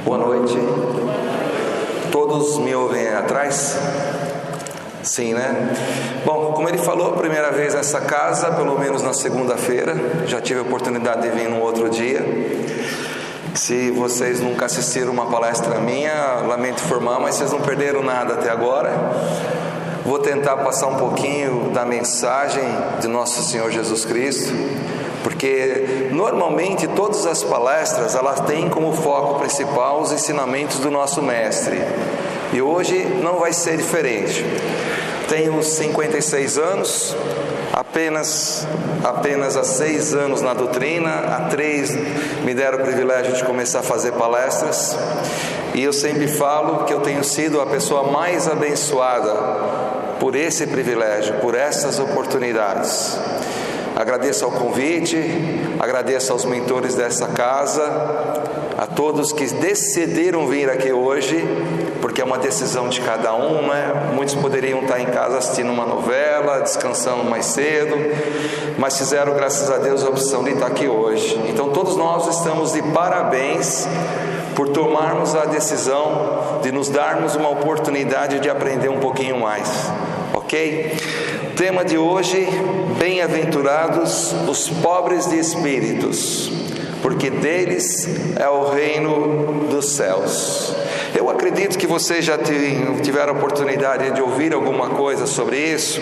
Boa noite. Todos me ouvem atrás? Sim, né? Bom, como ele falou, a primeira vez nessa casa, pelo menos na segunda-feira. Já tive a oportunidade de vir num outro dia. Se vocês nunca assistiram uma palestra minha, lamento informar, mas vocês não perderam nada até agora. Vou tentar passar um pouquinho da mensagem de Nosso Senhor Jesus Cristo, porque normalmente todas as palestras elas têm como foco principal os ensinamentos do nosso Mestre, e hoje não vai ser diferente. Tenho 56 anos, apenas há 6 anos na doutrina, há 3 me deram o privilégio de começar a fazer palestras, e eu sempre falo que eu tenho sido a pessoa mais abençoada por esse privilégio, por essas oportunidades. Agradeço ao convite, agradeço aos mentores dessa casa, a todos que decidiram vir aqui hoje, porque é uma decisão de cada um, né? Muitos poderiam estar em casa assistindo uma novela, descansando mais cedo, mas fizeram, graças a Deus, a opção de estar aqui hoje. Então todos nós estamos de parabéns por tomarmos a decisão de nos darmos uma oportunidade de aprender um pouquinho mais, ok? Tema de hoje: bem-aventurados os pobres de espíritos, porque deles é o reino dos céus. Eu acredito que vocês já tiveram a oportunidade de ouvir alguma coisa sobre isso,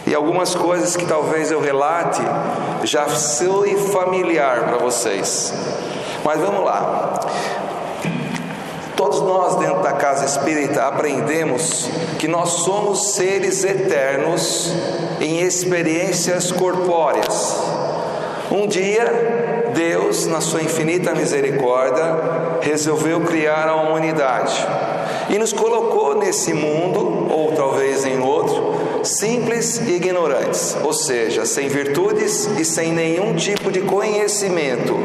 e algumas coisas que talvez eu relate já soe familiar para vocês. Mas vamos lá. Todos nós dentro da casa espírita aprendemos que nós somos seres eternos em experiências corpóreas. Um dia, Deus, na sua infinita misericórdia, resolveu criar a humanidade e nos colocou nesse mundo, ou talvez em outro, simples e ignorantes, ou seja, sem virtudes e sem nenhum tipo de conhecimento.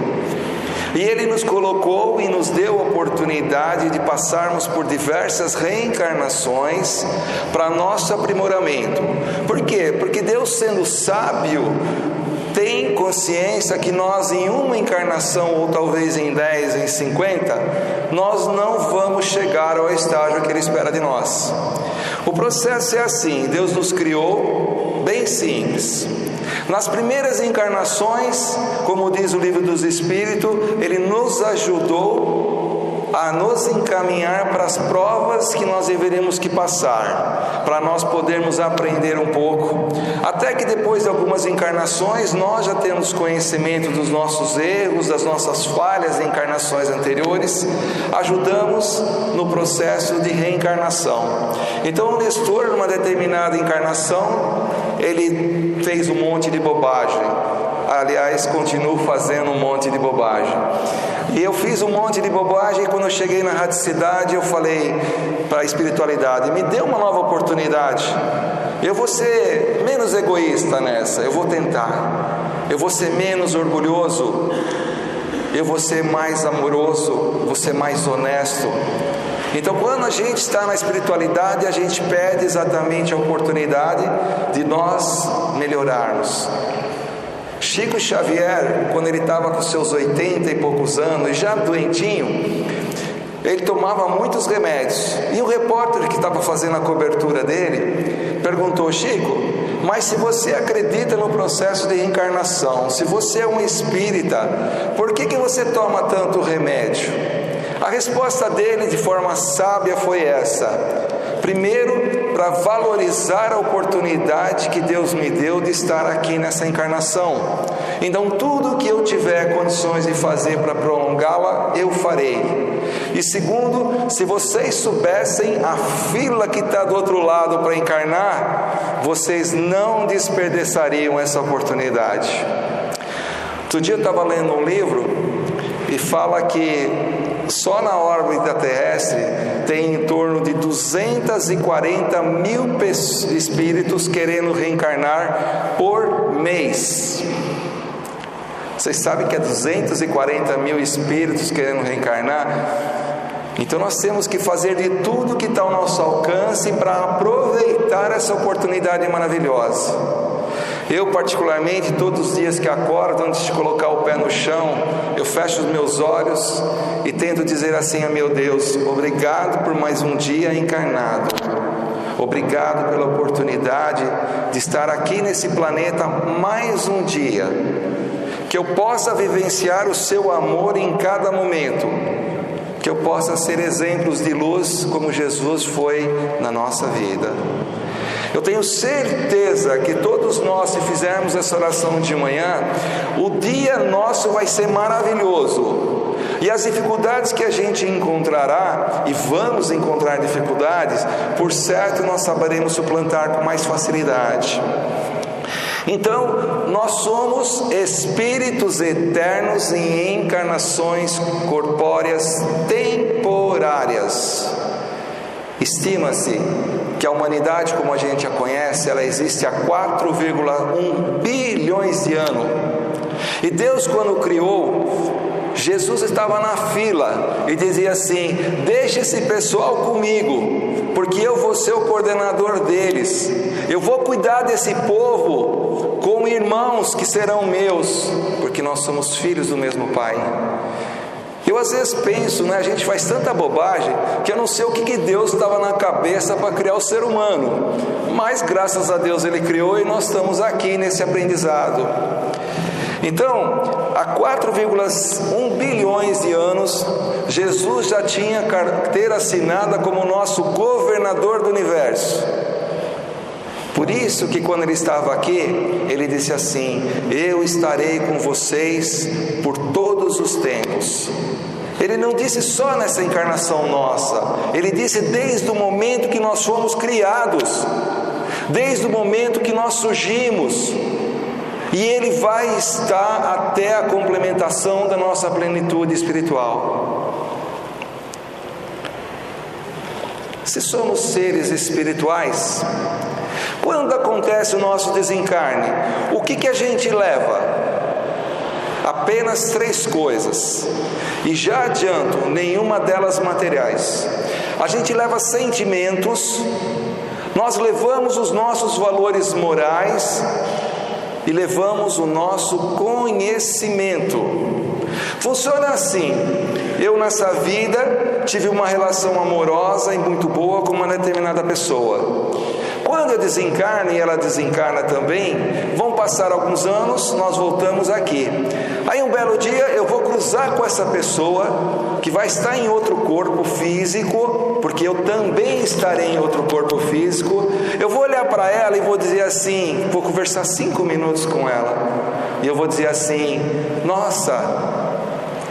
E Ele nos colocou e nos deu a oportunidade de passarmos por diversas reencarnações para nosso aprimoramento. Por quê? Porque Deus, sendo sábio, tem consciência que nós, em uma encarnação, ou talvez em 10, em 50, nós não vamos chegar ao estágio que Ele espera de nós. O processo é assim: Deus nos criou bem simples. Nas primeiras encarnações, como diz o Livro dos Espíritos, Ele nos ajudou a nos encaminhar para as provas que nós deveríamos que passar, para nós podermos aprender um pouco, até que depois de algumas encarnações, nós já temos conhecimento dos nossos erros, das nossas falhas em encarnações anteriores, ajudamos no processo de reencarnação. Então o Nestor, numa determinada encarnação, ele fez um monte de bobagem. Aliás, continuo fazendo um monte de bobagem. E eu fiz um monte de bobagem, e quando eu cheguei na radicidade, eu falei para a espiritualidade: me dê uma nova oportunidade. Eu vou ser menos egoísta nessa, eu vou tentar. Eu vou ser menos orgulhoso, eu vou ser mais amoroso, vou ser mais honesto. Então, quando a gente está na espiritualidade, a gente pede exatamente a oportunidade de nós melhorarmos. Chico Xavier, quando ele estava com seus 80 e poucos anos, já doentinho, ele tomava muitos remédios. E o repórter que estava fazendo a cobertura dele perguntou: Chico, mas se você acredita no processo de reencarnação, se você é um espírita, por que você toma tanto remédio? A resposta dele, de forma sábia, foi essa: primeiro, para valorizar a oportunidade que Deus me deu de estar aqui nessa encarnação. Então, tudo que eu tiver condições de fazer para prolongá-la, eu farei. E segundo, se vocês soubessem a fila que está do outro lado para encarnar, vocês não desperdiçariam essa oportunidade. Outro dia eu estava lendo um livro e fala que só na órbita terrestre tem em torno de 240 mil espíritos querendo reencarnar por mês. Vocês sabem que é 240 mil espíritos querendo reencarnar? Então nós temos que fazer de tudo que está ao nosso alcance para aproveitar essa oportunidade maravilhosa. Eu particularmente, todos os dias que acordo, antes de colocar o pé no chão, eu fecho os meus olhos e tento dizer assim a meu Deus: obrigado por mais um dia encarnado, obrigado pela oportunidade de estar aqui nesse planeta mais um dia, que eu possa vivenciar o seu amor em cada momento, que eu possa ser exemplos de luz como Jesus foi na nossa vida. Eu tenho certeza que todos nós, se fizermos essa oração de manhã, o dia nosso vai ser maravilhoso. E as dificuldades que a gente encontrará, e vamos encontrar dificuldades, por certo nós saberemos suplantar com mais facilidade. Então, nós somos espíritos eternos em encarnações corpóreas temporárias. Estima-se que a humanidade, como a gente a conhece, ela existe há 4,1 bilhões de anos. E Deus, quando criou, Jesus estava na fila e dizia assim: deixe esse pessoal comigo, porque eu vou ser o coordenador deles, eu vou cuidar desse povo como irmãos que serão meus, porque nós somos filhos do mesmo Pai. Eu às vezes penso, a gente faz tanta bobagem que eu não sei o que Deus estava na cabeça para criar o ser humano, mas graças a Deus Ele criou e nós estamos aqui nesse aprendizado. Então, há 4,1 bilhões de anos, Jesus já tinha carteira assinada como nosso governador do universo. Por isso que quando Ele estava aqui, Ele disse assim: eu estarei com vocês por todos os tempos. Ele não disse só nessa encarnação nossa, Ele disse desde o momento que nós fomos criados, desde o momento que nós surgimos. E Ele vai estar até a complementação da nossa plenitude espiritual. Se somos seres espirituais, quando acontece o nosso desencarne, o que a gente leva? Apenas 3 coisas, e já adianto, nenhuma delas materiais. A gente leva sentimentos, nós levamos os nossos valores morais e levamos o nosso conhecimento. Funciona assim: eu nessa vida tive uma relação amorosa e muito boa com uma determinada pessoa. Quando eu desencarno e ela desencarna também, vão passar alguns anos, nós voltamos aqui. Aí um belo dia eu vou cruzar com essa pessoa que vai estar em outro corpo físico, porque eu também estarei em outro corpo físico. Eu vou olhar para ela e vou dizer assim, vou conversar 5 minutos com ela, e eu vou dizer assim: nossa,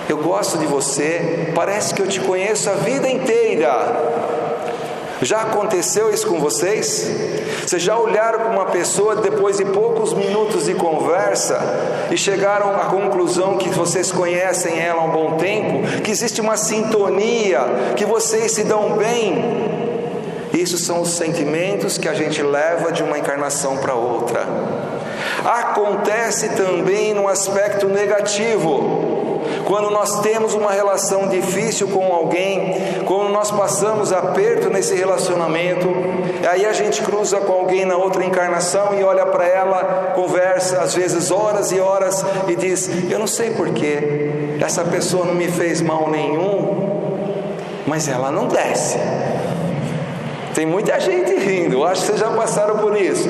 eu gosto de você, parece que eu te conheço a vida inteira. Já aconteceu isso com vocês? Vocês já olharam para uma pessoa depois de poucos minutos de conversa e chegaram à conclusão que vocês conhecem ela há um bom tempo, que existe uma sintonia, que vocês se dão bem? Isso são os sentimentos que a gente leva de uma encarnação para outra. Acontece também no aspecto negativo. Quando nós temos uma relação difícil com alguém, quando nós passamos aperto nesse relacionamento, aí a gente cruza com alguém na outra encarnação e olha para ela, conversa às vezes horas e horas e diz: eu não sei porquê, essa pessoa não me fez mal nenhum, mas ela não desce. Tem muita gente rindo, acho que vocês já passaram por isso.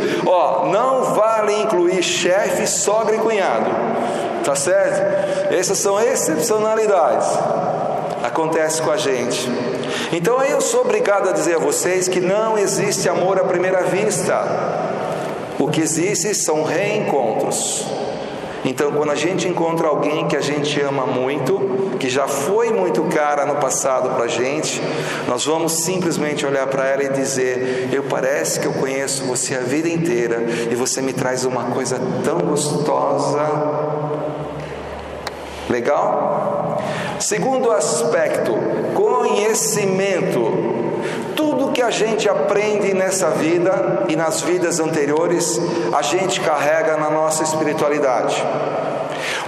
Não vale incluir chefe, sogra e cunhado, tá certo? Essas são excepcionalidades, acontece com a gente. Então aí eu sou obrigado a dizer a vocês que não existe amor à primeira vista. O que existe são reencontros. Então, quando a gente encontra alguém que a gente ama muito, que já foi muito cara no passado para a gente, nós vamos simplesmente olhar para ela e dizer: parece que eu conheço você a vida inteira e você me traz uma coisa tão gostosa. Legal? Segundo aspecto, conhecimento. Tudo que a gente aprende nessa vida e nas vidas anteriores, a gente carrega na nossa espiritualidade.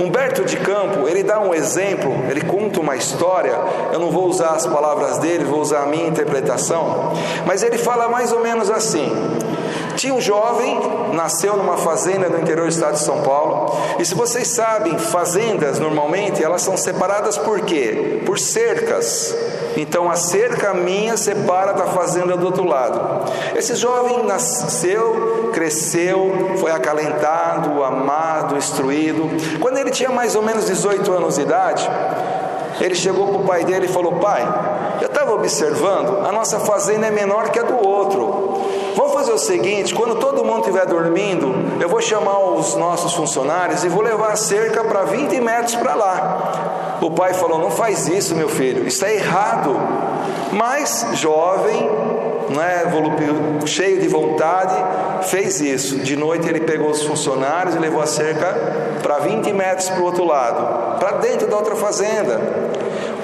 Humberto de Campos, ele dá um exemplo, ele conta uma história, eu não vou usar as palavras dele, vou usar a minha interpretação, mas ele fala mais ou menos assim: Tinha um jovem, nasceu numa fazenda no interior do estado de São Paulo. E se vocês sabem, fazendas normalmente elas são separadas por quê? Por cercas. Então a cerca minha separa da fazenda do outro lado. Esse jovem nasceu, cresceu, foi acalentado, amado, instruído. Quando ele tinha mais ou menos 18 anos de idade, ele chegou para o pai dele e falou: pai, eu estava observando, a nossa fazenda é menor que a do outro. Vamos fazer o seguinte, quando todo mundo estiver dormindo, eu vou chamar os nossos funcionários e vou levar a cerca para 20 metros para lá. O pai falou: não faz isso, meu filho, isso é errado. Mas, jovem, cheio de vontade, fez isso. De noite ele pegou os funcionários e levou a cerca para 20 metros para o outro lado, para dentro da outra fazenda.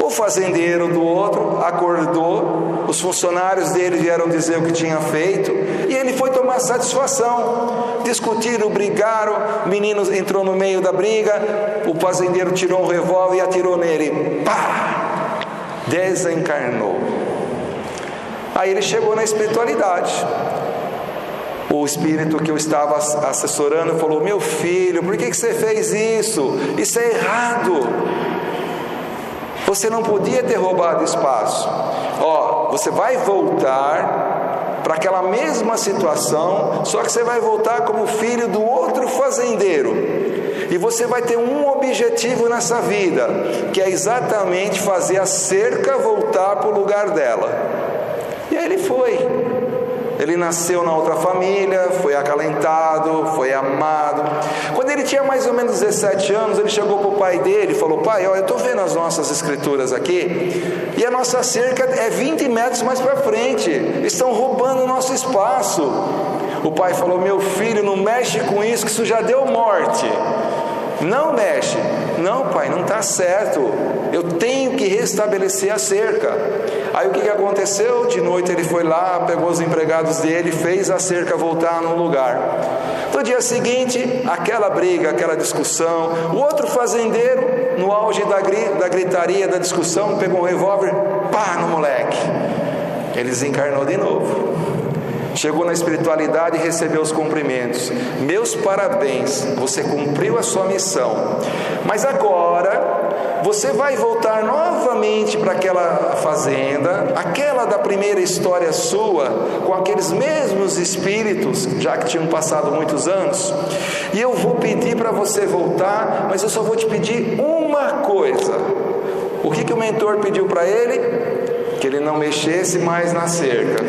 O fazendeiro do outro acordou, os funcionários dele vieram dizer o que tinha feito, e ele foi tomar satisfação. Discutiram, brigaram, o menino entrou no meio da briga, o fazendeiro tirou um revólver e atirou nele. Pá! Desencarnou. Aí ele chegou na espiritualidade. O espírito que eu estava assessorando falou: meu filho, por que você fez isso? Isso é errado. Você não podia ter roubado espaço. Você vai voltar para aquela mesma situação, só que você vai voltar como filho do outro fazendeiro. E você vai ter um objetivo nessa vida, que é exatamente fazer a cerca voltar para o lugar dela. E aí ele foi. Ele nasceu na outra família, foi acalentado, foi amado. Quando ele tinha mais ou menos 17 anos, ele chegou para o pai dele e falou: pai, eu estou vendo as nossas escrituras aqui, e a nossa cerca é 20 metros mais para frente, estão roubando o nosso espaço. O pai falou: meu filho, não mexe com isso, que isso já deu morte. Não mexe. Não, pai, não está certo, eu tenho que restabelecer a cerca. Aí o que aconteceu? De noite ele foi lá, pegou os empregados dele, fez a cerca voltar no lugar. No dia seguinte, aquela briga, aquela discussão, o outro fazendeiro, no auge da gritaria, da discussão, pegou um revólver, pá, no moleque. Ele desencarnou de novo. Chegou na espiritualidade e recebeu os cumprimentos. Meus parabéns, você cumpriu a sua missão. Mas agora, você vai voltar novamente para aquela fazenda, aquela da primeira história sua, com aqueles mesmos espíritos, já que tinham passado muitos anos. E eu vou pedir para você voltar, mas eu só vou te pedir uma coisa. O que o mentor pediu para ele? Que ele não mexesse mais na cerca.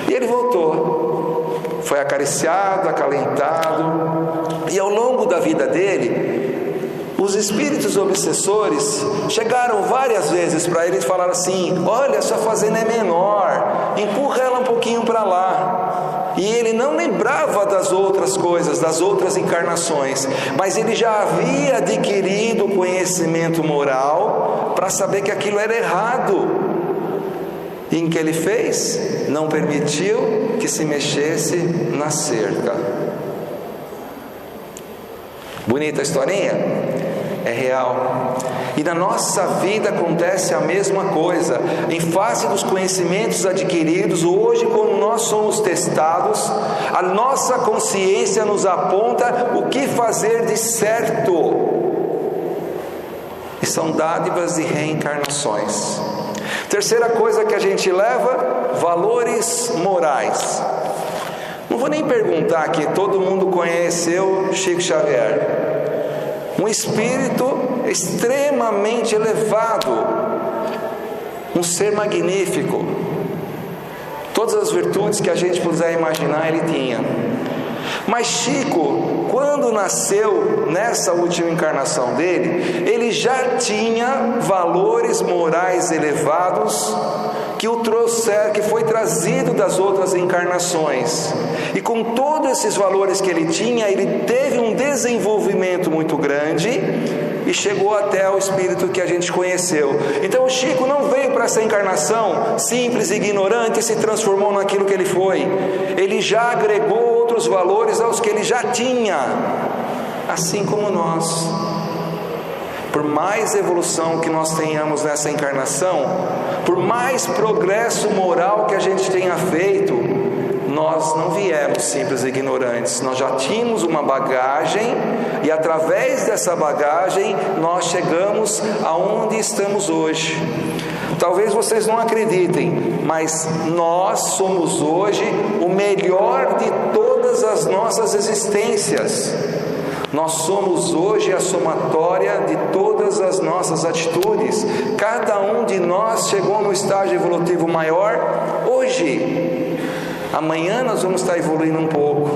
E ele voltou, foi acariciado, acalentado, e ao longo da vida dele, os espíritos obsessores chegaram várias vezes para ele e falaram assim: olha, sua fazenda é menor, empurra ela um pouquinho para lá. E ele não lembrava das outras coisas, das outras encarnações, mas ele já havia adquirido conhecimento moral para saber que aquilo era errado. E em que ele fez? Não permitiu que se mexesse na cerca. Bonita a historinha? É real. E na nossa vida acontece a mesma coisa. Em face dos conhecimentos adquiridos, hoje, quando nós somos testados, a nossa consciência nos aponta o que fazer de certo. E são dádivas de reencarnações. Terceira coisa que a gente leva: valores morais. Não vou nem perguntar aqui, todo mundo conheceu Chico Xavier, um espírito extremamente elevado, um ser magnífico, todas as virtudes que a gente puder imaginar ele tinha. Mas Chico, quando nasceu nessa última encarnação dele, ele já tinha valores morais elevados que o trouxeram, que foi trazido das outras encarnações. E com todos esses valores que ele tinha, ele teve um desenvolvimento muito grande e chegou até o espírito que a gente conheceu. Então o Chico não veio para essa encarnação simples e ignorante e se transformou naquilo que ele foi. Ele já agregou outros valores aos que ele já tinha, assim como nós. Por mais evolução que nós tenhamos nessa encarnação, por mais progresso moral que a gente tenha feito, nós não viemos simples e ignorantes, nós já tínhamos uma bagagem, e através dessa bagagem nós chegamos aonde estamos hoje. Talvez vocês não acreditem, mas nós somos hoje o melhor de todas as nossas existências. Nós somos hoje a somatória de todas as nossas atitudes. Cada um de nós chegou no estágio evolutivo maior hoje. Amanhã nós vamos estar evoluindo um pouco,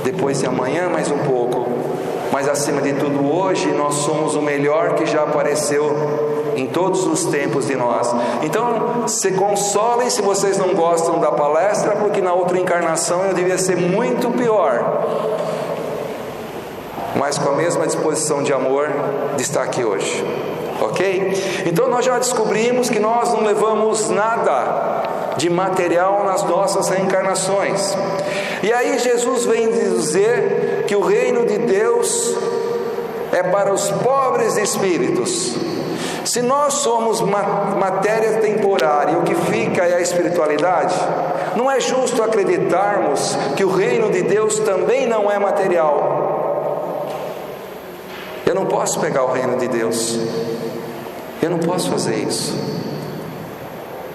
depois de amanhã mais um pouco, mas acima de tudo hoje nós somos o melhor que já apareceu em todos os tempos de nós. Então se consolem se vocês não gostam da palestra, porque na outra encarnação eu devia ser muito pior, mas com a mesma disposição de amor de estar aqui hoje, ok? Então nós já descobrimos que nós não levamos nada de material nas nossas reencarnações. E aí Jesus vem dizer que o reino de Deus é para os pobres de espíritos. Se nós somos matéria temporária, o que fica é a espiritualidade, não é justo acreditarmos que o reino de Deus também não é material. Eu não posso pegar o reino de Deus, eu não posso fazer isso.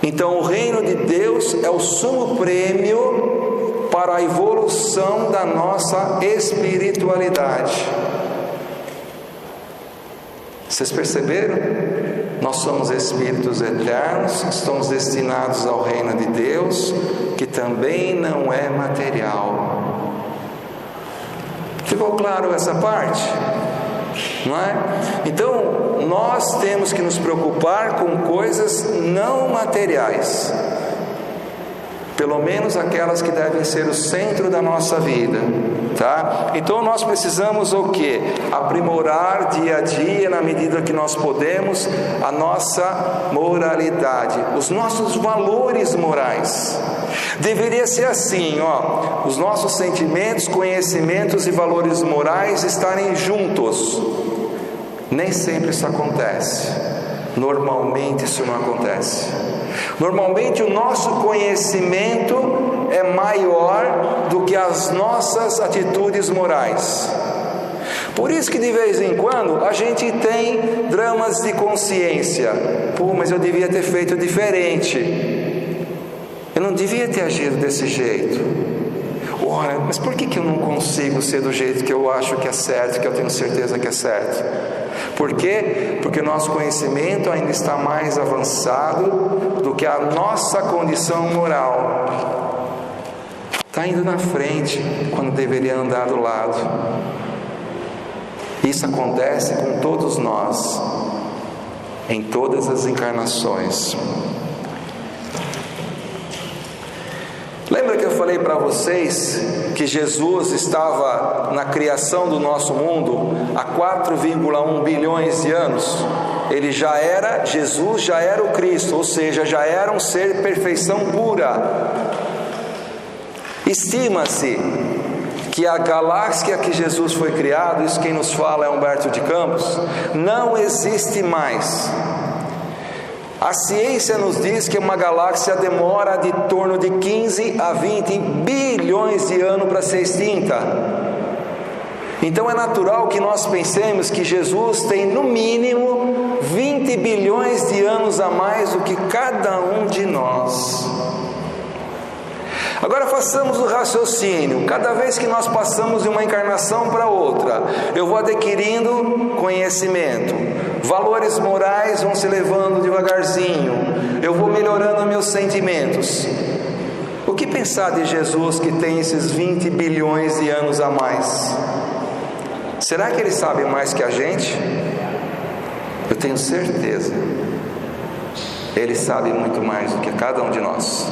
Então o reino de Deus é o sumo prêmio para a evolução da nossa espiritualidade. Vocês perceberam? Nós somos espíritos eternos, estamos destinados ao reino de Deus, que também não é material. Ficou claro essa parte? Não é? Então nós temos que nos preocupar com coisas não materiais, pelo menos aquelas que devem ser o centro da nossa vida, tá? Então nós precisamos o quê? Aprimorar dia a dia, na medida que nós podemos, a nossa moralidade, os nossos valores morais. Deveria ser assim, ó, os nossos sentimentos, conhecimentos e valores morais estarem juntos. Nem sempre isso acontece. Normalmente isso não acontece. Normalmente o nosso conhecimento é maior do que as nossas atitudes morais. Por isso que de vez em quando a gente tem dramas de consciência. Pô, mas eu devia ter feito diferente. Eu não devia ter agido desse jeito. Olha, mas por que eu não consigo ser do jeito que eu acho que é certo, que eu tenho certeza que é certo? Por quê? Porque o nosso conhecimento ainda está mais avançado do que a nossa condição moral. Está indo na frente quando deveria andar do lado. Isso acontece com todos nós, em todas as encarnações. Lembra que eu falei para vocês que Jesus estava na criação do nosso mundo há 4,1 bilhões de anos? Jesus já era o Cristo, ou seja, já era um ser de perfeição pura. Estima-se que a galáxia que Jesus foi criado, isso quem nos fala é Humberto de Campos, não existe mais. A ciência nos diz que uma galáxia demora de torno de 15 a 20 bilhões de anos para ser extinta. Então é natural que nós pensemos que Jesus tem no mínimo 20 bilhões de anos a mais do que cada um de nós. Agora façamos o raciocínio. Cada vez que nós passamos de uma encarnação para outra, eu vou adquirindo conhecimento, valores morais vão se levando devagarzinho, eu vou melhorando meus sentimentos. O que pensar de Jesus que tem esses 20 bilhões de anos a mais? Será que ele sabe mais que a gente? Eu tenho certeza. Ele sabe muito mais do que cada um de nós.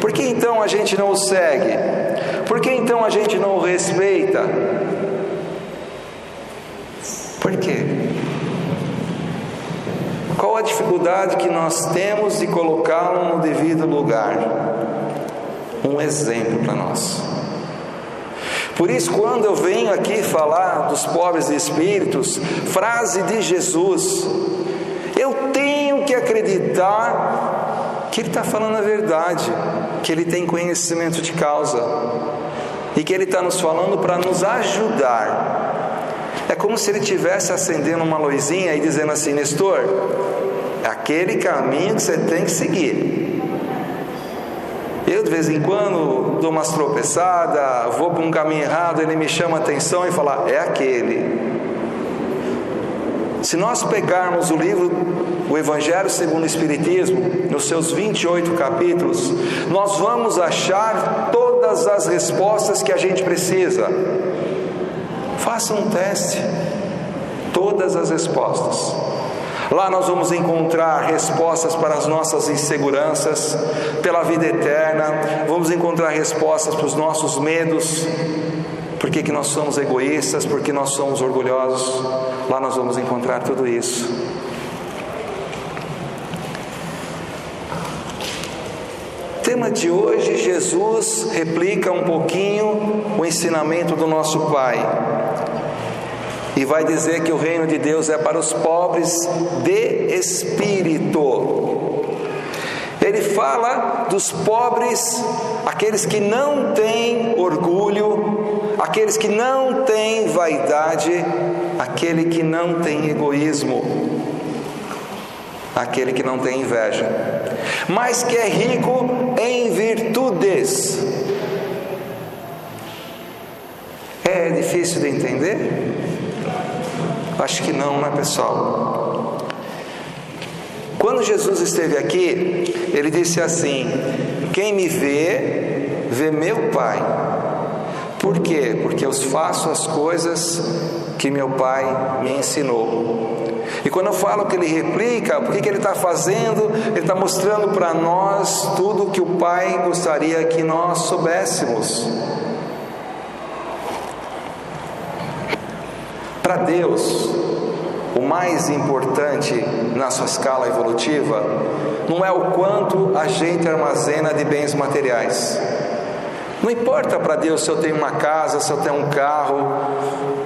Por que então a gente não o segue? Por que então a gente não o respeita? Por quê? Qual a dificuldade que nós temos de colocá-lo no devido lugar? Um exemplo para nós. Por isso, quando eu venho aqui falar dos pobres de espíritos, frase de Jesus, eu tenho que acreditar que Ele está falando a verdade, que Ele tem conhecimento de causa e que Ele está nos falando para nos ajudar. É como se Ele estivesse acendendo uma luzinha e dizendo assim: Nestor, é aquele caminho que você tem que seguir. Eu de vez em quando dou umas tropeçadas, vou para um caminho errado, Ele me chama a atenção e fala: é aquele. Se nós pegarmos o livro, o Evangelho segundo o Espiritismo, nos seus 28 capítulos, nós vamos achar todas as respostas que a gente precisa. Faça um teste, todas as respostas. Lá nós vamos encontrar respostas para as nossas inseguranças, pela vida eterna, vamos encontrar respostas para os nossos medos, por que nós somos egoístas, por que nós somos orgulhosos. Lá nós vamos encontrar tudo isso. O tema de hoje, Jesus replica um pouquinho o ensinamento do nosso Pai. E vai dizer que o reino de Deus é para os pobres de espírito. Ele fala dos pobres, aqueles que não têm orgulho, aqueles que não têm vaidade, aquele que não tem egoísmo, aquele que não tem inveja, mas que é rico em virtudes. É difícil de entender? Acho que não, né, pessoal? Quando Jesus esteve aqui, Ele disse assim: quem me vê, vê meu Pai. Por quê? Porque eu faço as coisas que meu Pai me ensinou. E quando eu falo que Ele replica, o que Ele está fazendo? Ele está mostrando para nós tudo o que o Pai gostaria que nós soubéssemos. Para Deus, o mais importante na sua escala evolutiva não é o quanto a gente armazena de bens materiais. Não importa para Deus se eu tenho uma casa, se eu tenho um carro,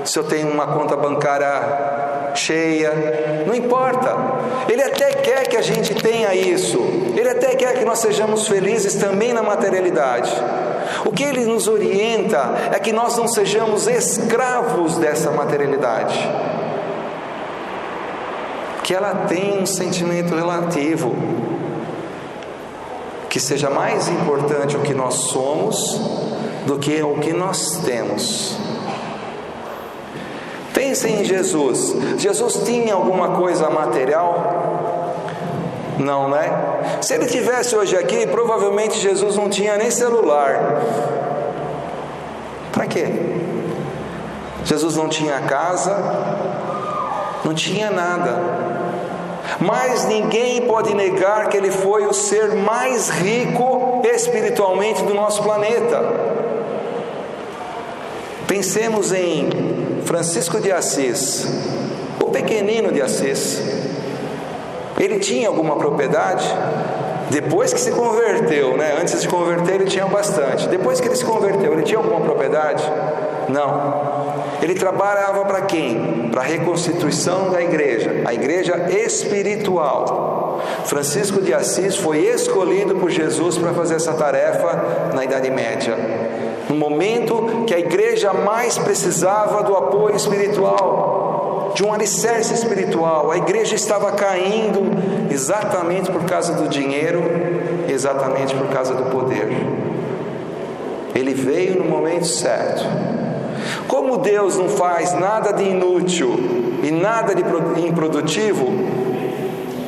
se eu tenho uma conta bancária cheia, não importa. Ele até quer que a gente tenha isso, Ele até quer que nós sejamos felizes também na materialidade. O que Ele nos orienta é que nós não sejamos escravos dessa materialidade, que ela tem um sentimento relativo, que seja mais importante o que nós somos do que o que nós temos. Pensem em Jesus. Jesus tinha alguma coisa material? Não, né? Se Ele tivesse hoje aqui, provavelmente Jesus não tinha nem celular. Para quê? Jesus não tinha casa, não tinha nada. Mas ninguém pode negar que Ele foi o ser mais rico espiritualmente do nosso planeta. Pensemos em Francisco de Assis, o pequenino de Assis. Ele tinha alguma propriedade? Depois que se converteu, né? Antes de converter ele tinha bastante. Depois que ele se converteu, ele tinha alguma propriedade? Não. Ele trabalhava para quem? Para a reconstituição da igreja, a igreja espiritual. Francisco de Assis foi escolhido por Jesus para fazer essa tarefa na Idade Média, no momento que a igreja mais precisava do apoio espiritual, de um alicerce espiritual. A igreja estava caindo exatamente por causa do dinheiro, exatamente por causa do poder. Ele veio no momento certo. Como Deus não faz nada de inútil e nada de improdutivo,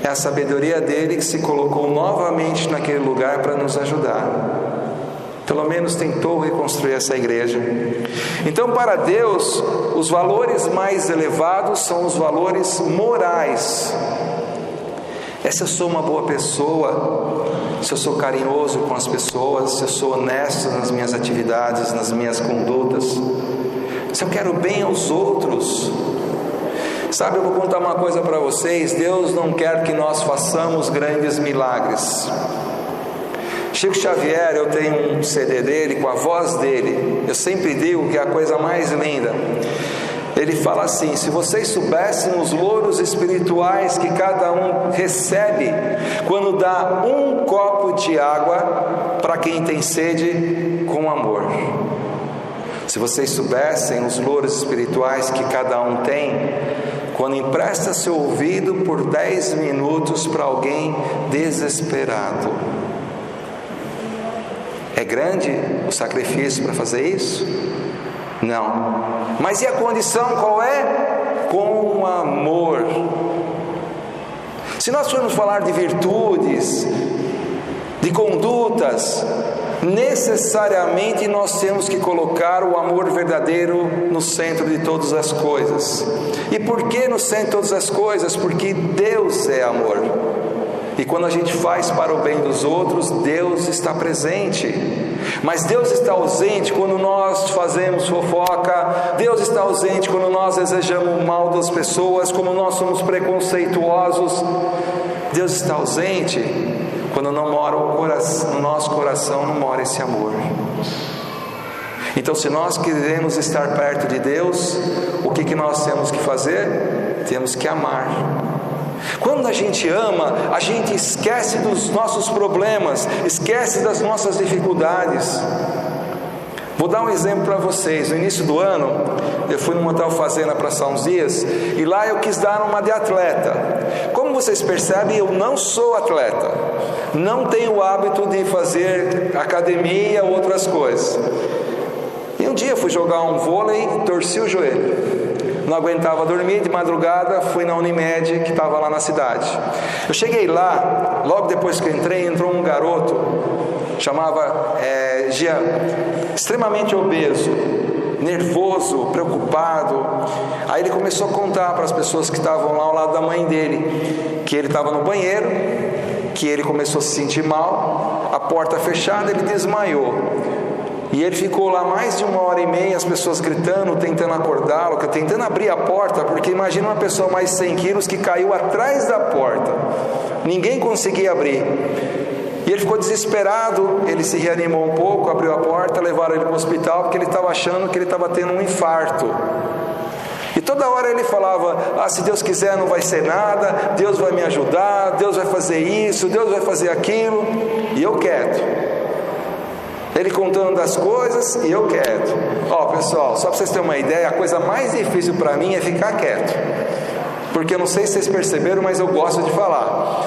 é a sabedoria dele que se colocou novamente naquele lugar para nos ajudar. Pelo menos tentou reconstruir essa igreja. Então, para Deus, os valores mais elevados são os valores morais. Se eu sou uma boa pessoa, se eu sou carinhoso com as pessoas, se eu sou honesto nas minhas atividades, nas minhas condutas, se eu quero bem aos outros. Sabe, eu vou contar uma coisa para vocês: Deus não quer que nós façamos grandes milagres. Chico Xavier, eu tenho um CD dele com a voz dele. Eu sempre digo que é a coisa mais linda. Ele fala assim: se vocês soubessem os louros espirituais que cada um recebe quando dá um copo de água para quem tem sede com amor. Se vocês soubessem os louros espirituais que cada um tem quando empresta seu ouvido por 10 minutos para alguém desesperado. É grande o sacrifício para fazer isso? Não. Mas e a condição qual é? Com amor. Se nós formos falar de virtudes, de condutas, necessariamente nós temos que colocar o amor verdadeiro no centro de todas as coisas. E por que no centro de todas as coisas? Porque Deus é amor. E quando a gente faz para o bem dos outros, Deus está presente. Mas Deus está ausente quando nós fazemos fofoca. Deus está ausente quando nós desejamos o mal das pessoas, quando nós somos preconceituosos. Deus está ausente quando não mora no nosso coração, não mora esse amor. Então, se nós queremos estar perto de Deus, o que nós temos que fazer? Temos que amar. Quando a gente ama, a gente esquece dos nossos problemas, esquece das nossas dificuldades. Vou dar um exemplo para vocês. No início do ano, eu fui num hotel fazenda para passar uns dias, e lá eu quis dar uma de atleta. Como vocês percebem, eu não sou atleta, não tenho o hábito de fazer academia ou outras coisas. E um dia eu fui jogar um vôlei e torci o joelho. Não aguentava dormir, de madrugada fui na Unimed, que estava lá na cidade. Eu cheguei lá, logo depois que eu entrei, entrou um garoto, chamava Jean, extremamente obeso, nervoso, preocupado. Aí ele começou a contar para as pessoas que estavam lá ao lado da mãe dele, que ele estava no banheiro, que ele começou a se sentir mal, a porta fechada, ele desmaiou. E ele ficou lá mais de 1h30, as pessoas gritando, tentando acordá-lo, tentando abrir a porta, porque imagina uma pessoa mais de 100 quilos que caiu atrás da porta. Ninguém conseguia abrir. E ele ficou desesperado, ele se reanimou um pouco, abriu a porta, levaram ele para o hospital, porque ele estava achando que ele estava tendo um infarto. E toda hora ele falava: se Deus quiser não vai ser nada, Deus vai me ajudar, Deus vai fazer isso, Deus vai fazer aquilo. E eu quieto. Ele contando das coisas e eu quieto. Pessoal, só para vocês terem uma ideia, a coisa mais difícil para mim é ficar quieto. Porque eu não sei se vocês perceberam, mas eu gosto de falar.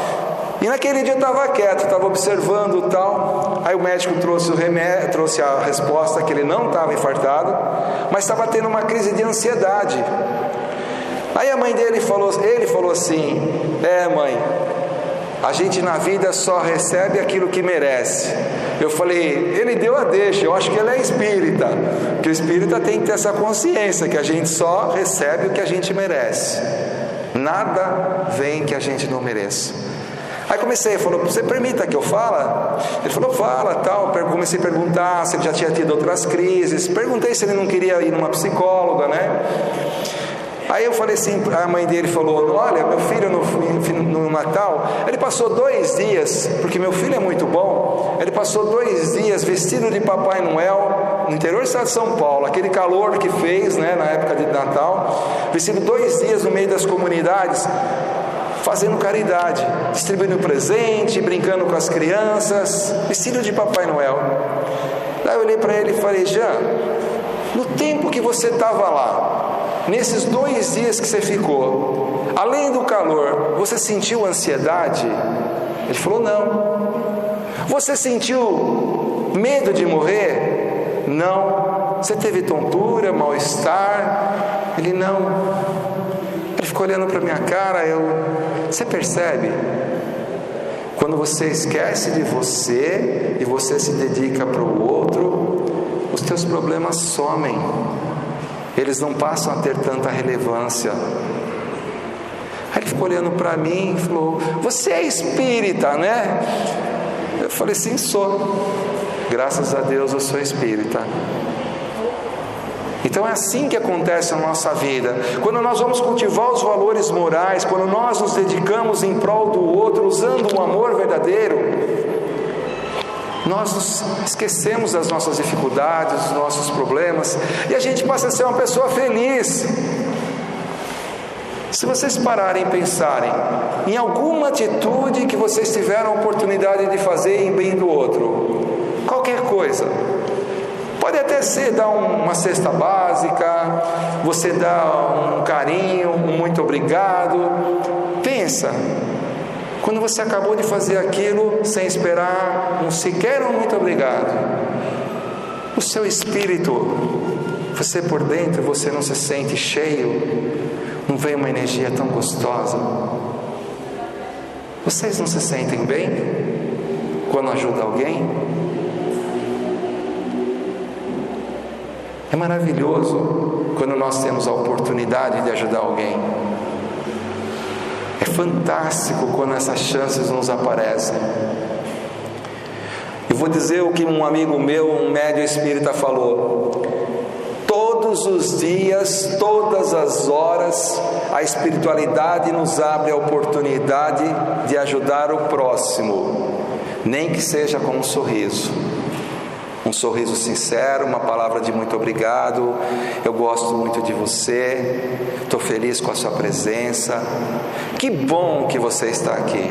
E naquele dia eu estava quieto, estava observando e tal. Aí o médico trouxe o remédio, trouxe a resposta que ele não estava infartado, mas estava tendo uma crise de ansiedade. Aí a mãe dele falou assim: mãe, a gente na vida só recebe aquilo que merece. Eu falei: ele deu a deixa, eu acho que ele é espírita, porque o espírita tem que ter essa consciência que a gente só recebe o que a gente merece, nada vem que a gente não mereça. Aí comecei, falou: você permita que eu fale? Ele falou: fala, tal. Comecei a perguntar se ele já tinha tido outras crises, perguntei se ele não queria ir numa psicóloga, né? Aí eu falei assim, a mãe dele falou: olha, meu filho no Natal, ele passou 2 dias, porque meu filho é muito bom, ele passou 2 dias vestido de Papai Noel, no interior do estado de São Paulo, aquele calor que fez, né, na época de Natal, vestido 2 dias no meio das comunidades, fazendo caridade, distribuindo presente, brincando com as crianças, vestido de Papai Noel. Daí eu olhei para ele e falei: Jean, no tempo que você estava lá, nesses 2 dias que você ficou, além do calor, você sentiu ansiedade? Ele falou: não. Você sentiu medo de morrer? Não. Você teve tontura, mal-estar? Ele: não. Ele ficou olhando para minha cara. Você percebe? Quando você esquece de você e você se dedica para o outro, os teus problemas somem. Eles não passam a ter tanta relevância. Aí ele ficou olhando para mim e falou: você é espírita, né? Eu falei: sim, sou. Graças a Deus eu sou espírita. Então é assim que acontece na nossa vida. Quando nós vamos cultivar os valores morais, quando nós nos dedicamos em prol do outro, usando um amor verdadeiro, nós nos esquecemos das nossas dificuldades, dos nossos problemas, e a gente passa a ser uma pessoa feliz. Se vocês pararem e pensarem em alguma atitude que vocês tiveram a oportunidade de fazer em bem do outro, qualquer coisa, pode até ser dar uma cesta básica, você dar um carinho, um muito obrigado. Pensa, quando você acabou de fazer aquilo sem esperar sequer um muito obrigado, o seu espírito, você por dentro, você não se sente cheio? Não vem uma energia tão gostosa? Vocês não se sentem bem quando ajudam alguém? É maravilhoso quando nós temos a oportunidade de ajudar alguém. É fantástico quando essas chances nos aparecem. Eu vou dizer o que um amigo meu, um médium espírita, falou: todos os dias, todas as horas, a espiritualidade nos abre a oportunidade de ajudar o próximo, nem que seja com um sorriso sincero, uma palavra de muito obrigado, eu gosto muito de você, estou feliz com a sua presença, que bom que você está aqui.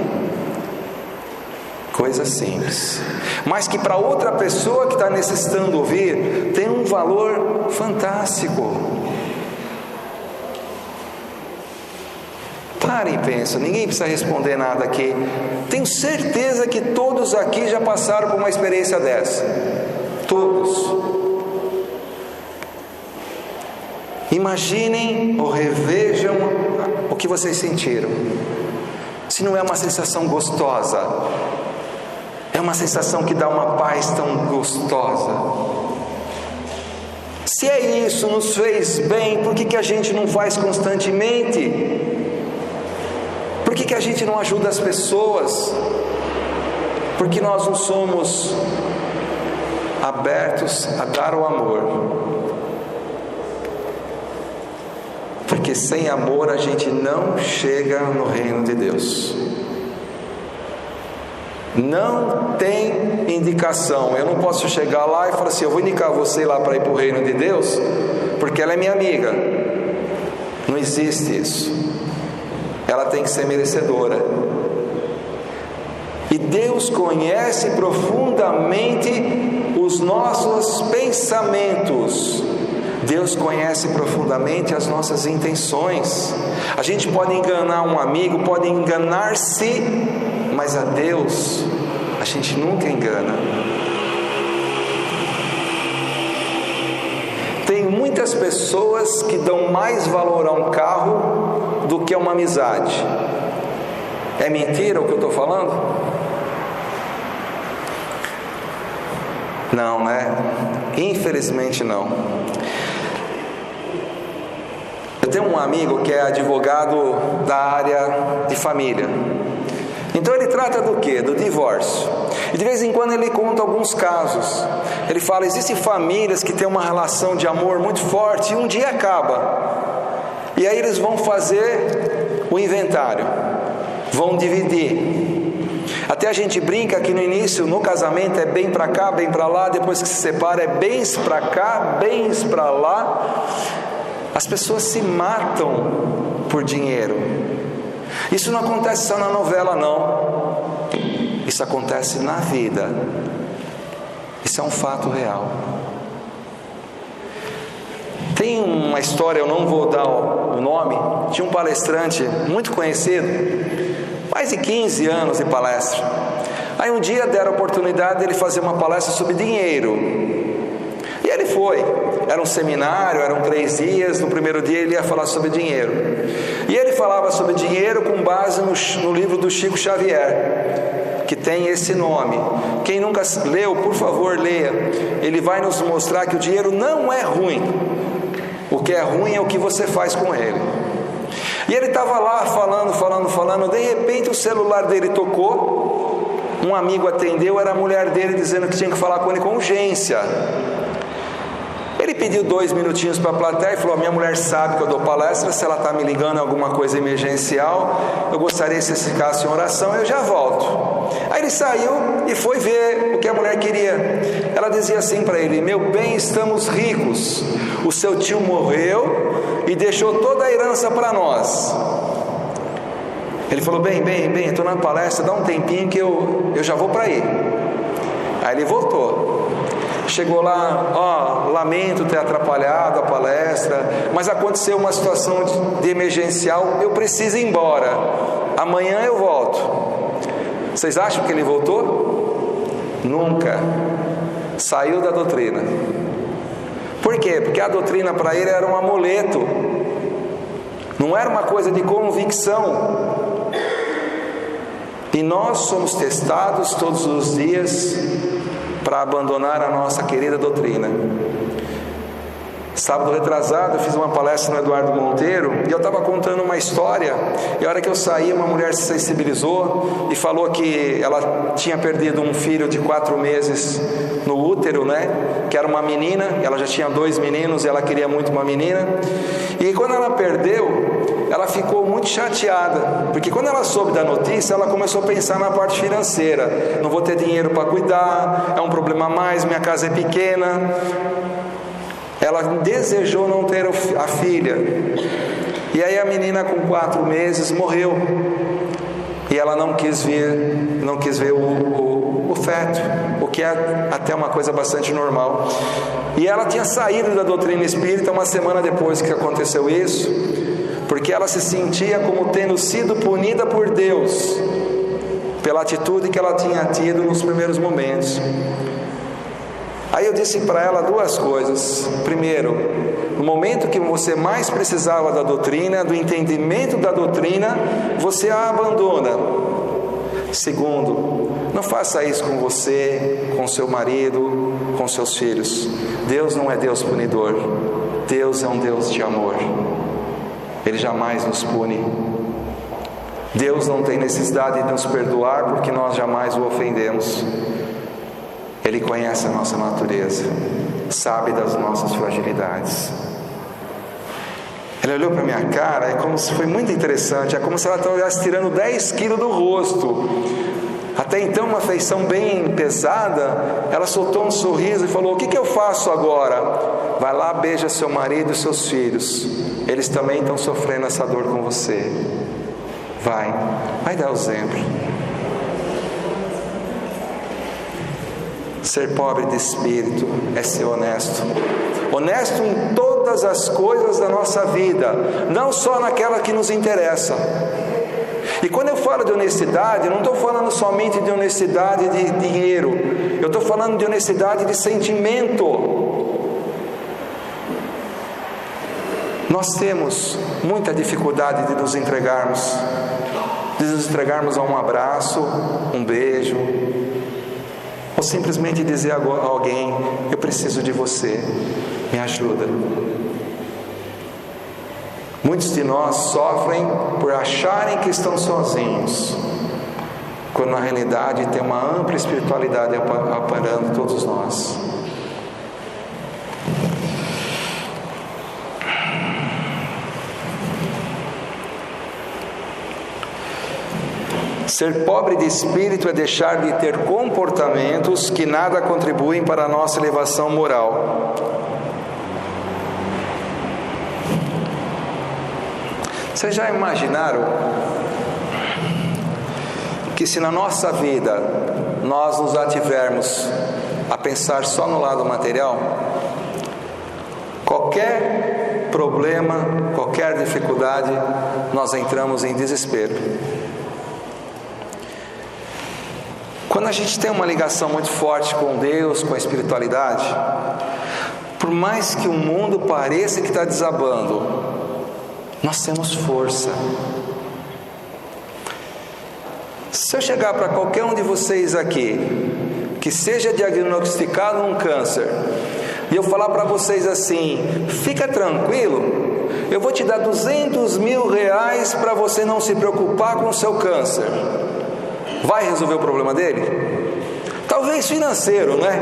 Coisa simples, mas que para outra pessoa que está necessitando ouvir, tem um valor fantástico. Pare e pensa, ninguém precisa responder nada aqui. Tenho certeza que todos aqui já passaram por uma experiência dessa. Todos. Imaginem ou revejam o que vocês sentiram. Se não é uma sensação gostosa, é uma sensação que dá uma paz tão gostosa. Se é isso, nos fez bem, por que a gente não faz constantemente? Por que a gente não ajuda as pessoas? Porque nós não somos abertos a dar o amor. Porque sem amor a gente não chega no reino de Deus. Não tem indicação. Eu não posso chegar lá e falar assim: eu vou indicar você lá para ir para o reino de Deus, porque ela é minha amiga. Não existe isso. Ela tem que ser merecedora. E Deus conhece profundamente os nossos pensamentos. Deus conhece profundamente as nossas intenções. A gente pode enganar um amigo, pode enganar-se, mas a Deus a gente nunca engana. Tem muitas pessoas que dão mais valor a um carro do que a uma amizade. É mentira o que eu estou falando? Não, né? Infelizmente não. Eu tenho um amigo que é advogado da área de família. Então ele trata do quê? Do divórcio. E de vez em quando ele conta alguns casos. Ele fala: existem famílias que têm uma relação de amor muito forte e um dia acaba. E aí eles vão fazer o inventário, vão dividir. Até a gente brinca que no início, no casamento, é bem para cá, bem para lá. Depois que se separa, é bens para cá, bens para lá. As pessoas se matam por dinheiro. Isso não acontece só na novela, não. Isso acontece na vida. Isso é um fato real. Tem uma história, eu não vou dar o nome, de um palestrante muito conhecido, mais de 15 anos de palestra. Aí um dia deram a oportunidade de ele fazer uma palestra sobre dinheiro. E ele foi. Era um seminário, eram 3 dias. No primeiro dia ele ia falar sobre dinheiro. E ele falava sobre dinheiro com base no livro do Chico Xavier, que tem esse nome. Quem nunca leu, por favor, leia. Ele vai nos mostrar que o dinheiro não é ruim. O que é ruim é o que você faz com ele. E ele estava lá falando. De repente o celular dele tocou. Um amigo atendeu, era a mulher dele dizendo que tinha que falar com ele com urgência. Ele Ele pediu 2 minutinhos para a plateia e falou: a minha mulher sabe que eu dou palestra, se ela está me ligando em alguma coisa emergencial, eu gostaria que vocês ficassem em oração, eu já volto. Aí ele saiu e foi ver o que a mulher queria. Ela dizia assim para ele: meu bem, estamos ricos, o seu tio morreu e deixou toda a herança para nós. Ele falou: bem, estou na palestra, dá um tempinho que eu já vou para aí. Aí ele voltou. Chegou lá: lamento ter atrapalhado a palestra, mas aconteceu uma situação de emergencial, eu preciso ir embora, amanhã eu volto. Vocês acham que ele voltou? Nunca. Saiu da doutrina. Por quê? Porque a doutrina para ele era um amuleto, não era uma coisa de convicção. E nós somos testados todos os dias para abandonar a nossa querida doutrina. Sábado retrasado eu fiz uma palestra no Eduardo Monteiro e eu estava contando uma história, e a hora que eu saí, uma mulher se sensibilizou e falou que ela tinha perdido um filho de 4 meses no útero, que era uma menina. Ela já tinha 2 meninos e ela queria muito uma menina, e quando ela perdeu, ela ficou muito chateada, porque quando ela soube da notícia, ela começou a pensar na parte financeira: não vou ter dinheiro para cuidar, é um problema a mais, minha casa é pequena. Ela desejou não ter a filha, e aí a menina com 4 meses morreu, e ela não quis ver o feto, o que é até uma coisa bastante normal. E ela tinha saído da doutrina espírita uma semana depois que aconteceu isso, porque ela se sentia como tendo sido punida por Deus pela atitude que ela tinha tido nos primeiros momentos. Aí eu disse para ela 2 coisas. Primeiro, no momento que você mais precisava da doutrina, do entendimento da doutrina, você a abandona. Segundo, não faça isso com você, com seu marido, com seus filhos. Deus não é Deus punidor. Deus é um Deus de amor. Ele jamais nos pune. Deus não tem necessidade de nos perdoar porque nós jamais o ofendemos. Ele conhece a nossa natureza, sabe das nossas fragilidades. Ele olhou para minha cara, foi muito interessante, é como se ela estivesse tirando 10 quilos do rosto. Até então uma feição bem pesada, ela soltou um sorriso e falou: o que eu faço agora? Vai lá, beija seu marido e seus filhos, eles também estão sofrendo essa dor com você. Vai dar o exemplo. Ser pobre de espírito é ser honesto. Honesto em todas as coisas da nossa vida, não só naquela que nos interessa. E quando eu falo de honestidade, eu não estou falando somente de honestidade de dinheiro, eu estou falando de honestidade de sentimento. Nós temos muita dificuldade de nos entregarmos a um abraço, um beijo, ou simplesmente dizer a alguém: eu preciso de você, me ajuda. Muitos de nós sofrem por acharem que estão sozinhos, quando na realidade tem uma ampla espiritualidade aparando todos nós. Ser pobre de espírito é deixar de ter comportamentos que nada contribuem para a nossa elevação moral. Vocês já imaginaram que se na nossa vida nós nos ativermos a pensar só no lado material, qualquer problema, qualquer dificuldade, nós entramos em desespero? Quando a gente tem uma ligação muito forte com Deus, com a espiritualidade, por mais que o mundo pareça que está desabando, nós temos força. Se eu chegar para qualquer um de vocês aqui, que seja diagnosticado um câncer, e eu falar para vocês assim: fica tranquilo, eu vou te dar 200 mil reais para você não se preocupar com o seu câncer, vai resolver o problema dele? Talvez financeiro, né?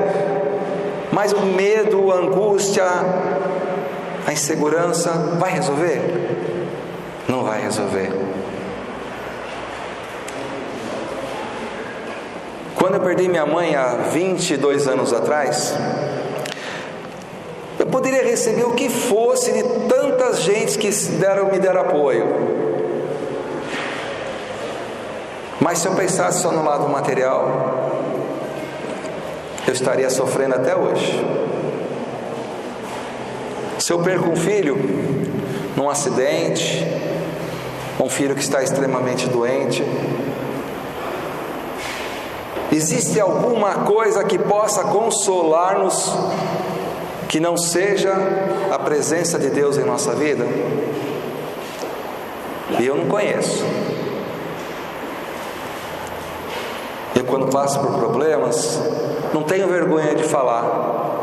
Mas o medo, a angústia, a insegurança, vai resolver? Não vai resolver. Quando eu perdi minha mãe há 22 anos atrás, eu poderia receber o que fosse de tantas gentes que me deram apoio. Mas se eu pensasse só no lado material, eu estaria sofrendo até hoje. Se eu perco um filho num acidente, um filho que está extremamente doente, existe alguma coisa que possa consolar-nos que não seja a presença de Deus em nossa vida? E eu não conheço. Eu, quando passo por problemas, não tenho vergonha de falar.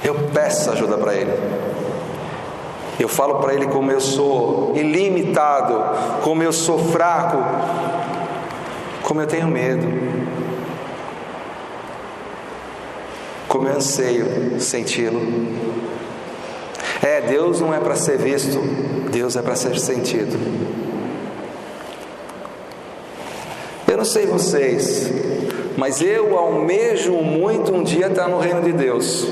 Eu peço ajuda para Ele. Eu falo para Ele como eu sou ilimitado, como eu sou fraco, como eu tenho medo, como eu anseio senti-lo. Deus não é para ser visto, Deus é para ser sentido. Eu não sei vocês, mas eu almejo muito um dia estar no reino de Deus.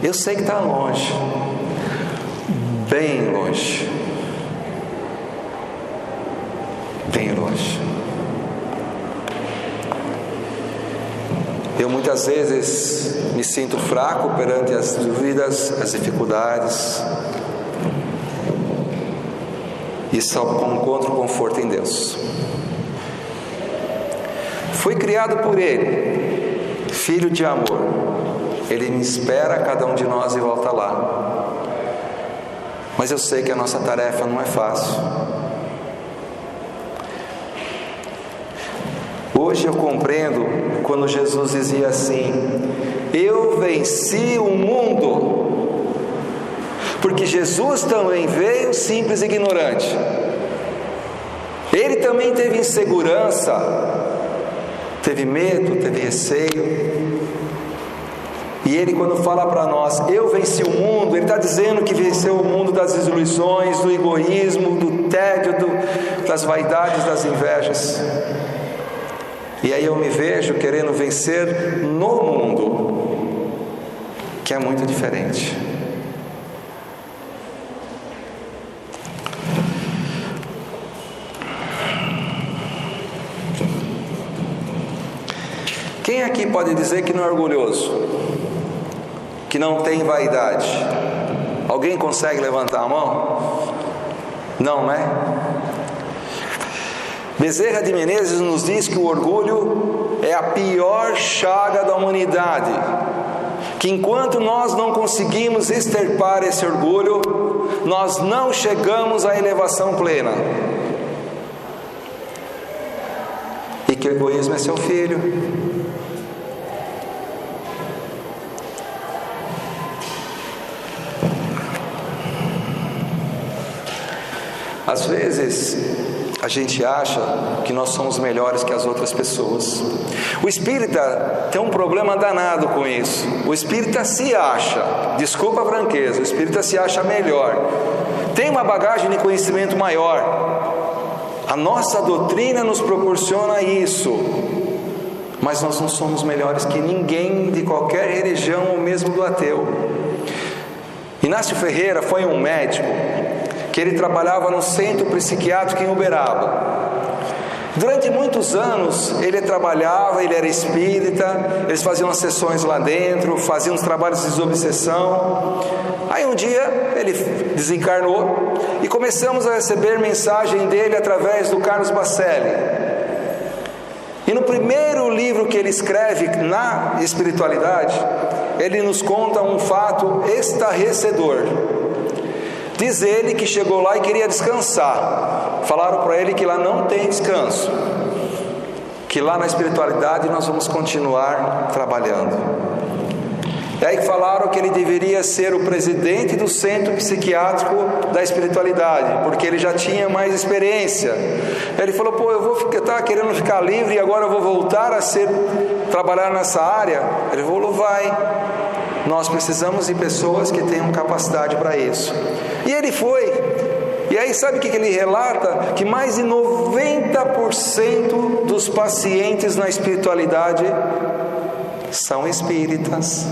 Eu sei que está longe, bem longe, bem longe. Eu muitas vezes me sinto fraco perante as dúvidas, as dificuldades, e só encontro conforto em Deus. Fui criado por Ele, filho de amor. Ele me espera, cada um de nós, e volta lá. Mas eu sei que a nossa tarefa não é fácil. Hoje eu compreendo quando Jesus dizia assim: eu venci o mundo. Porque Jesus também veio simples e ignorante. Ele também teve insegurança, teve medo, teve receio. E Ele, quando fala para nós, eu venci o mundo, Ele está dizendo que venceu o mundo das desilusões, do egoísmo, do tédio, das vaidades, das invejas. E aí eu me vejo querendo vencer no mundo, que é muito diferente. Quem aqui pode dizer que não é orgulhoso? Que não tem vaidade? Alguém consegue levantar a mão? Não, né? Bezerra de Menezes nos diz que o orgulho é a pior chaga da humanidade, que enquanto nós não conseguimos extirpar esse orgulho, nós não chegamos à elevação plena. E que o egoísmo é seu filho. Às vezes a gente acha que nós somos melhores que as outras pessoas. O espírita tem um problema danado com isso. O espírita se acha, desculpa a franqueza, o espírita se acha melhor, tem uma bagagem de conhecimento maior. A nossa doutrina nos proporciona isso, mas nós não somos melhores que ninguém de qualquer religião ou mesmo do ateu. Inácio Ferreira foi um médico que ele trabalhava no centro psiquiátrico em Uberaba. Durante muitos anos ele trabalhava, ele era espírita, eles faziam as sessões lá dentro, faziam os trabalhos de desobsessão. Aí um dia ele desencarnou e começamos a receber mensagem dele através do Carlos Bacelli. E no primeiro livro que ele escreve na espiritualidade, ele nos conta um fato estarrecedor. Diz ele que chegou lá e queria descansar. Falaram para ele que lá não tem descanso, que lá na espiritualidade nós vamos continuar trabalhando. E aí falaram que ele deveria ser o presidente do centro psiquiátrico da espiritualidade, porque ele já tinha mais experiência. Ele falou, eu estava querendo ficar livre e agora eu vou voltar a trabalhar nessa área. Ele falou, vai. Nós precisamos de pessoas que tenham capacidade para isso. E ele foi. E aí sabe o que ele relata? Que mais de 90% dos pacientes na espiritualidade são espíritas.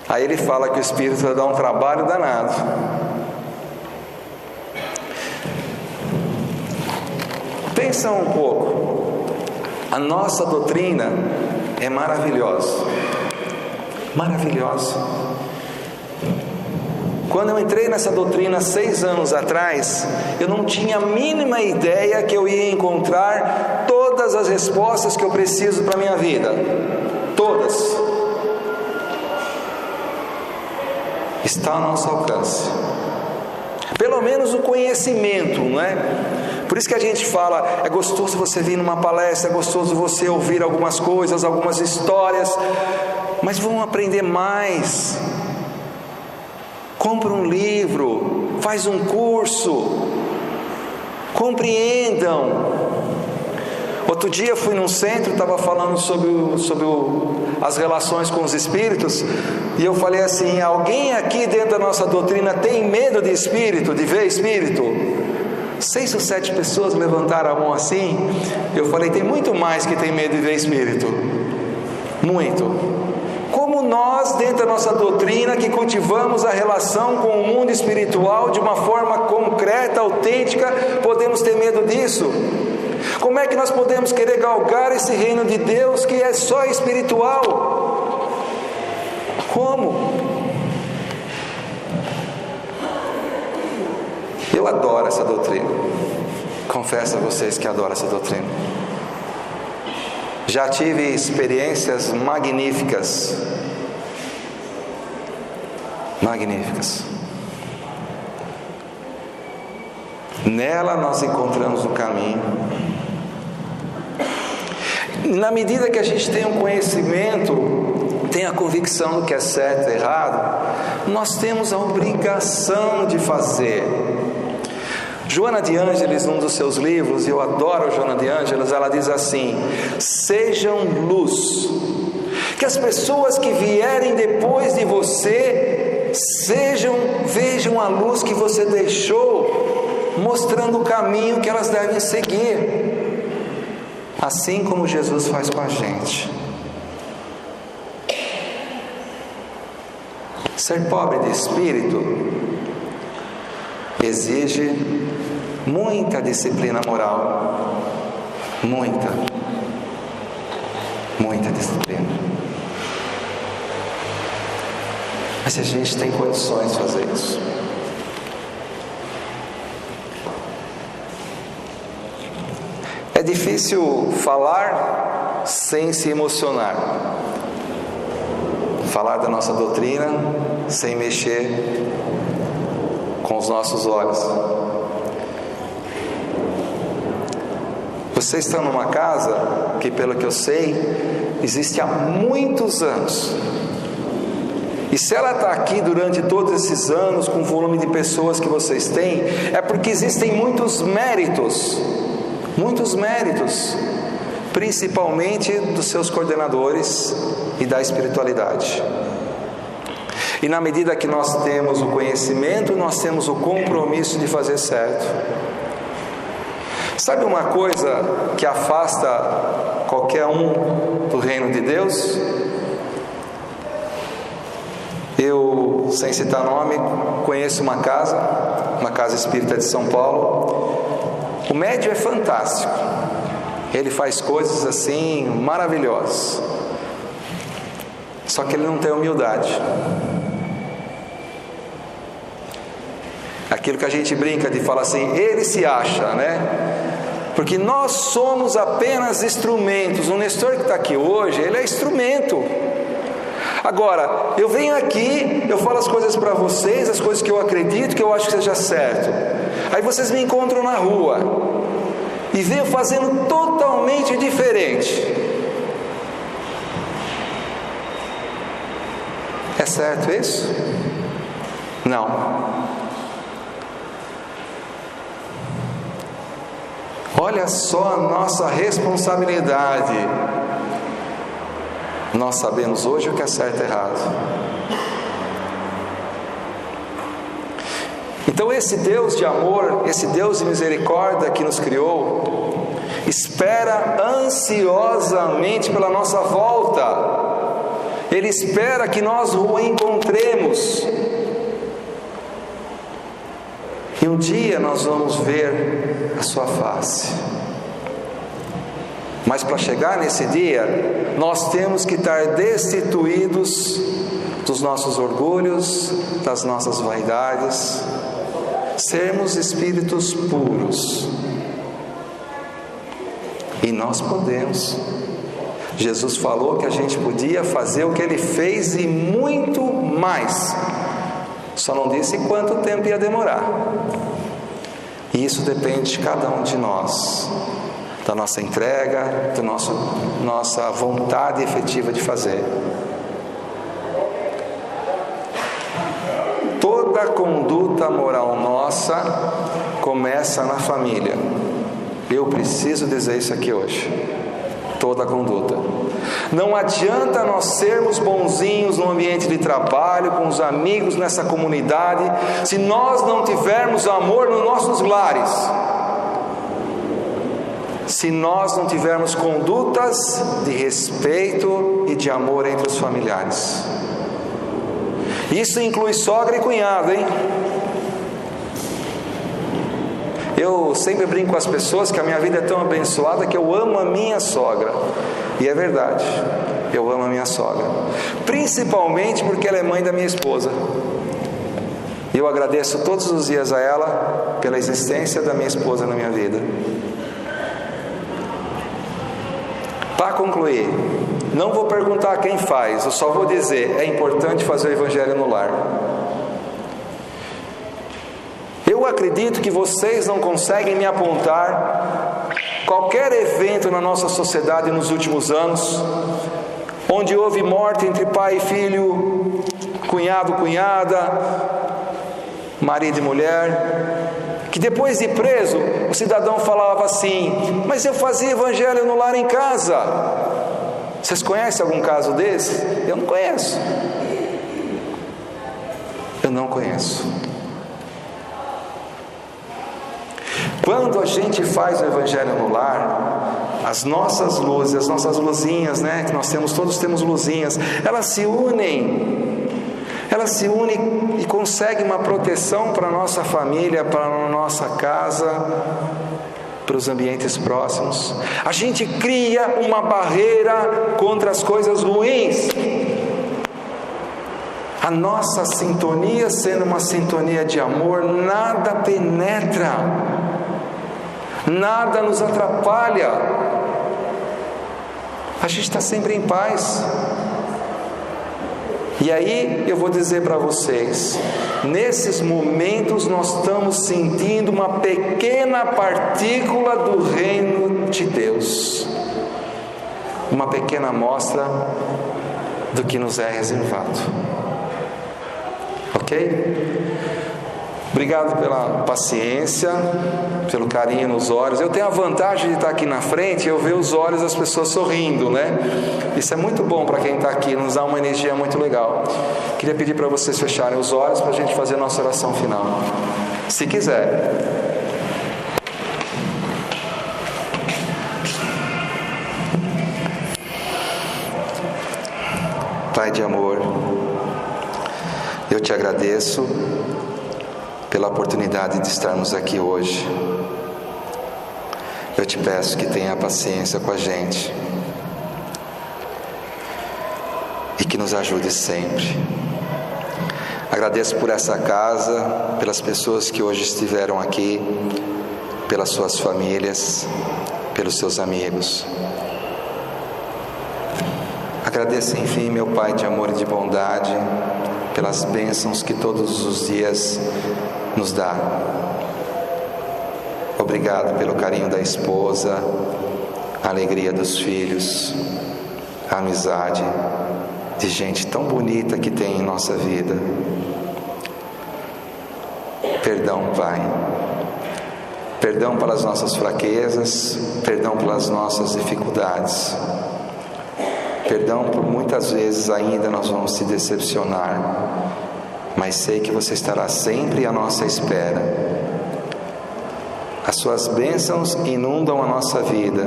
Aí ele fala que o espírito dá um trabalho danado. Pensa um pouco. A nossa doutrina é maravilhosa. Maravilhosa. Quando eu entrei nessa doutrina 6 anos atrás, eu não tinha a mínima ideia que eu ia encontrar todas as respostas que eu preciso para a minha vida. Todas. Está ao nosso alcance. Pelo menos o conhecimento, não é? Por isso que a gente fala, é gostoso você vir numa palestra, é gostoso você ouvir algumas coisas, algumas histórias, mas vamos aprender mais. Compra um livro, faz um curso, compreendam. Outro dia fui num centro, estava falando sobre as relações com os espíritos, e eu falei assim, alguém aqui dentro da nossa doutrina tem medo de espírito, de ver espírito? 6 ou 7 pessoas levantaram a mão assim. Eu falei, tem muito mais que tem medo de ver espírito. Muito. Como nós, dentro da nossa doutrina, que cultivamos a relação com o mundo espiritual de uma forma concreta, autêntica, podemos ter medo disso? Como é que nós podemos querer galgar esse reino de Deus que é só espiritual? Como? Eu adoro essa doutrina. Confesso a vocês que adoro essa doutrina. Já tive experiências magníficas. Magníficas. Nela nós encontramos o caminho. Na medida que a gente tem um conhecimento, tem a convicção do que é certo e errado, nós temos a obrigação de fazer. Joana de Ângeles, num dos seus livros, e eu adoro Joana de Ângeles, ela diz assim: sejam luz, que as pessoas que vierem depois de você vejam a luz que você deixou, mostrando o caminho que elas devem seguir, assim como Jesus faz com a gente. Ser pobre de espírito exige muita disciplina moral, muita disciplina. Mas a gente tem condições de fazer isso. É difícil falar sem se emocionar, falar da nossa doutrina sem mexer com os nossos olhos. Você está numa casa que, pelo que eu sei, existe há muitos anos. E se ela está aqui durante todos esses anos, com o volume de pessoas que vocês têm, é porque existem muitos méritos, principalmente dos seus coordenadores e da espiritualidade. E na medida que nós temos o conhecimento, nós temos o compromisso de fazer certo. Sabe uma coisa que afasta qualquer um do reino de Deus? Eu, sem citar nome, conheço uma casa espírita de São Paulo. O médium é fantástico. Ele faz coisas assim maravilhosas. Só que ele não tem humildade. Aquilo que a gente brinca de falar assim, ele se acha, né? Porque nós somos apenas instrumentos. O Nestor que está aqui hoje, ele é instrumento. Agora, eu venho aqui, eu falo as coisas para vocês, as coisas que eu acredito, que eu acho que seja certo. Aí vocês me encontram na rua e venho fazendo totalmente diferente. certo isso? Não. Olha só a nossa responsabilidade. Nós sabemos hoje o que é certo e errado. Então esse Deus de amor, esse Deus de misericórdia que nos criou, espera ansiosamente pela nossa volta. Ele espera que nós o encontremos. E um dia nós vamos ver a sua face. Mas para chegar nesse dia, nós temos que estar destituídos dos nossos orgulhos, das nossas vaidades, sermos espíritos puros. E nós podemos. Jesus falou que a gente podia fazer o que Ele fez e muito mais. Só não disse quanto tempo ia demorar. E isso depende de cada um de nós, da nossa entrega, da nossa vontade efetiva de fazer. Toda conduta moral nossa começa na família. Eu preciso dizer isso aqui hoje. Toda conduta. Não adianta nós sermos bonzinhos no ambiente de trabalho, com os amigos nessa comunidade, se nós não tivermos amor nos nossos lares. Se nós não tivermos condutas de respeito e de amor entre os familiares. Isso inclui sogra e cunhado, hein? Eu sempre brinco com as pessoas que a minha vida é tão abençoada que eu amo a minha sogra. E é verdade, eu amo a minha sogra. Principalmente porque ela é mãe da minha esposa. E eu agradeço todos os dias a ela pela existência da minha esposa na minha vida. Para concluir, não vou perguntar quem faz, eu só vou dizer, é importante fazer o Evangelho no lar. Eu acredito que vocês não conseguem me apontar qualquer evento na nossa sociedade nos últimos anos, onde houve morte entre pai e filho, cunhado, cunhada, marido e mulher, que depois de preso, o cidadão falava assim: mas eu fazia Evangelho no lar em casa. Vocês conhecem algum caso desse? Eu não conheço. Eu não conheço. Quando a gente faz o Evangelho no lar, as nossas luzes, as nossas luzinhas, né, que nós temos, todos temos luzinhas, elas se unem e conseguem uma proteção para a nossa família, para a nossa casa, para os ambientes próximos. A gente cria uma barreira contra as coisas ruins. A nossa sintonia, sendo uma sintonia de amor, nada penetra, nada nos atrapalha. A gente está sempre em paz. E aí eu vou dizer para vocês, nesses momentos nós estamos sentindo uma pequena partícula do reino de Deus, uma pequena amostra do que nos é reservado. Ok? Obrigado pela paciência, pelo carinho nos olhos. Eu tenho a vantagem de estar aqui na frente e eu ver os olhos das pessoas sorrindo, né? Isso é muito bom para quem está aqui, nos dá uma energia muito legal. Queria pedir para vocês fecharem os olhos para a gente fazer a nossa oração final. Se quiser. Pai de amor, eu te agradeço pela oportunidade de estarmos aqui hoje. Eu te peço que tenha paciência com a gente e que nos ajude sempre. Agradeço por essa casa, pelas pessoas que hoje estiveram aqui, pelas suas famílias, pelos seus amigos. Agradeço, enfim, meu Pai de amor e de bondade, pelas bênçãos que todos os dias nos dá. Obrigado pelo carinho da esposa, a alegria dos filhos, a amizade, de gente tão bonita que tem em nossa vida. Perdão, Pai. Perdão pelas nossas fraquezas, perdão pelas nossas dificuldades. Perdão por muitas vezes ainda nós vamos te decepcionar, mas sei que você estará sempre à nossa espera. As suas bênçãos inundam a nossa vida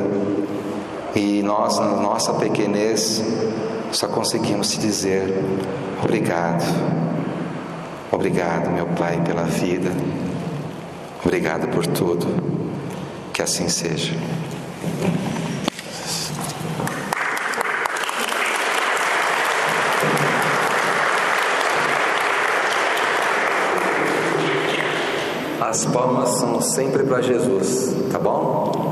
e nós, na nossa pequenez, só conseguimos te dizer obrigado. Obrigado, meu Pai, pela vida. Obrigado por tudo. Que assim seja. As palmas são sempre para Jesus, tá bom?